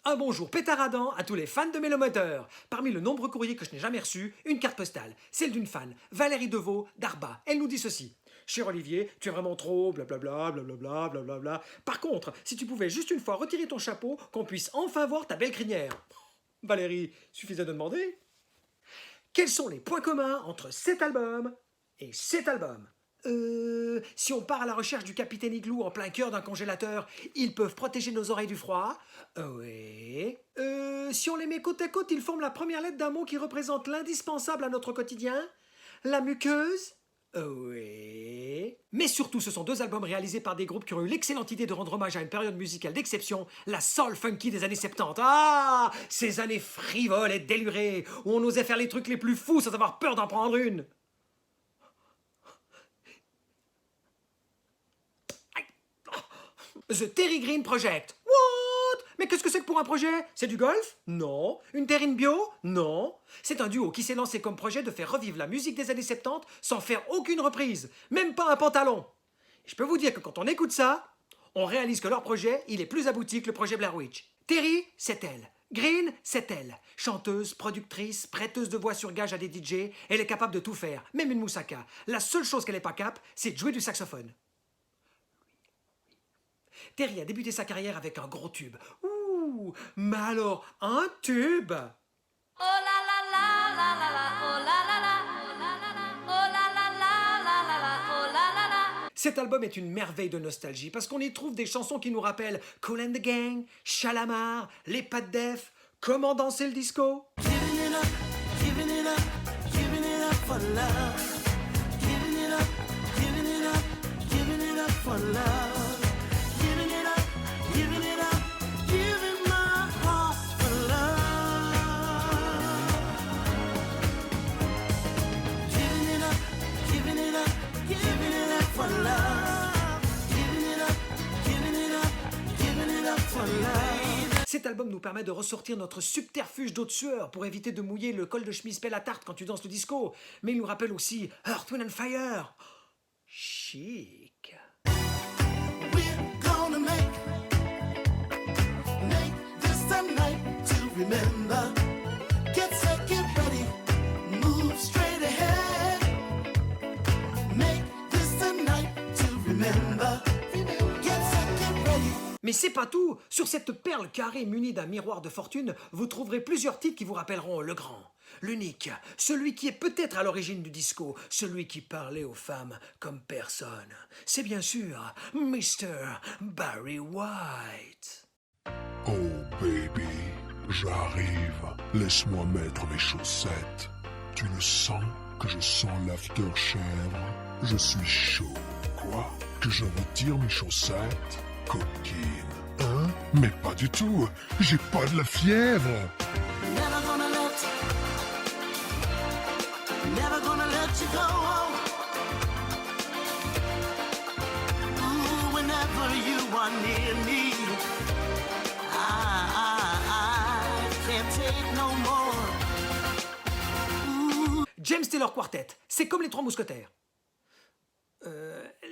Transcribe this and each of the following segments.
Un bonjour pétaradant à tous les fans de Mélomoteurs. Parmi le nombreux courriers que je n'ai jamais reçus, une carte postale, celle d'une fan, Valérie Deveau, d'Arba. Elle nous dit ceci. Cher Olivier, tu es vraiment trop blablabla, blablabla, blablabla. Par contre, si tu pouvais juste une fois retirer ton chapeau, qu'on puisse enfin voir ta belle crinière. Valérie, suffisait de demander. Quels sont les points communs entre cet album et cet album ? Si on part à la recherche du capitaine Igloo en plein cœur d'un congélateur, ils peuvent protéger nos oreilles du froid. Oui. Si on les met côte à côte, ils forment la première lettre d'un mot qui représente l'indispensable à notre quotidien. La muqueuse. Oui. Mais surtout, ce sont deux albums réalisés par des groupes qui ont eu l'excellente idée de rendre hommage à une période musicale d'exception, la soul funky des années 70. Ah, ces années frivoles et délurées, où on osait faire les trucs les plus fous sans avoir peur d'en prendre une. The Terry Green Project. What? Mais qu'est-ce que c'est que pour un projet? C'est du golf? Non. Une terrine bio? Non. C'est un duo qui s'est lancé comme projet de faire revivre la musique des années 70 sans faire aucune reprise. Même pas un pantalon. Et je peux vous dire que quand on écoute ça, on réalise que leur projet, il est plus abouti que le projet Blair Witch. Terry, c'est elle. Green, c'est elle. Chanteuse, productrice, prêteuse de voix sur gage à des DJ, elle est capable de tout faire, même une moussaka. La seule chose qu'elle n'est pas capable, c'est de jouer du saxophone. Terry a débuté sa carrière avec un gros tube. Ouh, mais alors, un tube! Oh la la la la la la, oh la la la, oh la la la, oh la la la la la la, oh la la la. Cet album est une merveille de nostalgie parce qu'on y trouve des chansons qui nous rappellent Kool and the Gang, Shalamar, Les Pattes Def, Comment danser le disco. Giving it up, giving it up, giving it up for love. Giving it up, giving it up, giving it up for love. Giving it up, giving it up, giving my heart for love. Giving it up, giving it up, giving it up for love. Giving it up, giving it up, giving it up for love. Cet album nous permet de ressortir notre subterfuge d'eau de sueur pour éviter de mouiller le col de chemise pelle à tarte quand tu danses le disco. Mais il nous rappelle aussi Earth, Wind and Fire. Chic. We're gonna make this a night to remember. Get set, get ready, move straight ahead. Make this a night to remember. Get set, get ready. Mais c'est pas tout. Sur cette perle carrée munie d'un miroir de fortune, vous trouverez plusieurs titres qui vous rappelleront le grand, l'unique, celui qui est peut-être à l'origine du disco, celui qui parlait aux femmes comme personne. C'est bien sûr Mr. Barry White. Oh baby, j'arrive. Laisse-moi mettre mes chaussettes. Tu le sens que je sens l'after-chèvre? Je suis chaud. Quoi? Que je retire mes chaussettes? Coquine. Hein? Mais pas du tout. J'ai pas de la fièvre. Never gonna let you go. Ooh, whenever you are near me, I can't take no more. James Taylor Quartet, c'est comme les Trois Mousquetaires.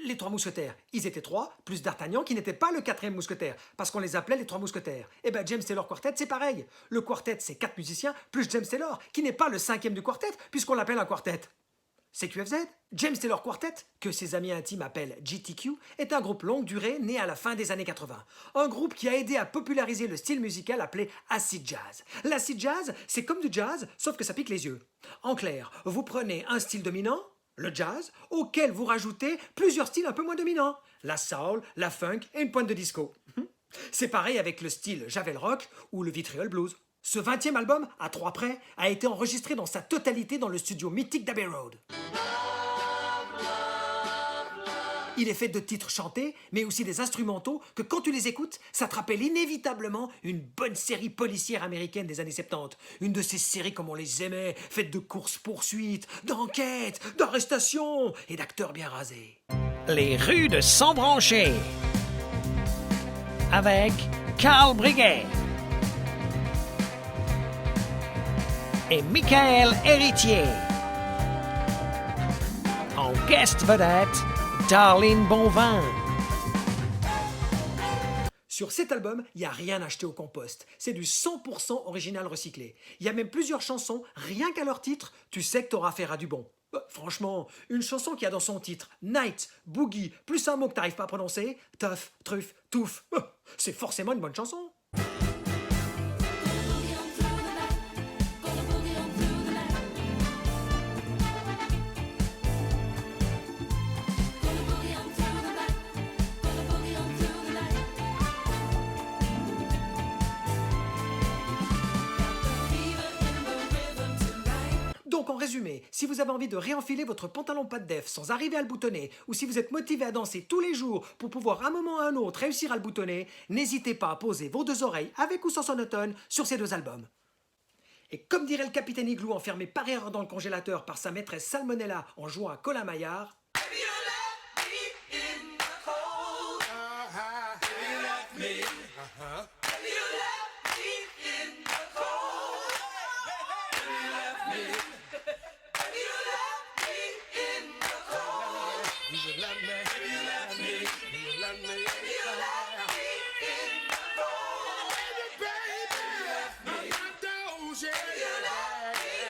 Les Trois Mousquetaires, ils étaient trois, plus D'Artagnan qui n'était pas le quatrième mousquetaire, parce qu'on les appelait les Trois Mousquetaires. Et ben James Taylor Quartet, c'est pareil. Le quartet, c'est 4 musiciens, plus James Taylor, qui n'est pas le cinquième du quartet, puisqu'on l'appelle un quartet. C'est QFZ. James Taylor Quartet, que ses amis intimes appellent GTQ, est un groupe longue durée né à la fin des années 80. Un groupe qui a aidé à populariser le style musical appelé acid jazz. L'acid jazz, c'est comme du jazz, sauf que ça pique les yeux. En clair, vous prenez un style dominant, le jazz, auquel vous rajoutez plusieurs styles un peu moins dominants. La soul, la funk et une pointe de disco. C'est pareil avec le style Javel Rock ou le Vitriol Blues. Ce 20e album, à 3 près, a été enregistré dans sa totalité dans le studio mythique d'Abbey Road. Il est fait de titres chantés, mais aussi des instrumentaux que quand tu les écoutes, ça te rappelle inévitablement une bonne série policière américaine des années 70. Une de ces séries comme on les aimait, faites de courses-poursuites, d'enquêtes, d'arrestations et d'acteurs bien rasés. Les rues de Sambranché avec Carl Briguet et Michael Héritier. En guest vedette, Darlene Bonvin. Sur cet album, il n'y a rien acheté au compost. C'est du 100% original recyclé. Il y a même plusieurs chansons, rien qu'à leur titre, tu sais que t'auras affaire à du bon. Franchement, une chanson qui a dans son titre Night, Boogie, plus un mot que t'arrives pas à prononcer, Tough, Truffe, Touffe, c'est forcément une bonne chanson. Donc en résumé, si vous avez envie de réenfiler votre pantalon pas de def sans arriver à le boutonner, ou si vous êtes motivé à danser tous les jours pour pouvoir à un moment ou à un autre réussir à le boutonner, n'hésitez pas à poser vos deux oreilles avec ou sans sonotone sur ces deux albums. Et comme dirait le capitaine Igloo enfermé par erreur dans le congélateur par sa maîtresse Salmonella en jouant à Colin Maillard, You love me, you love me, you love me, you love me.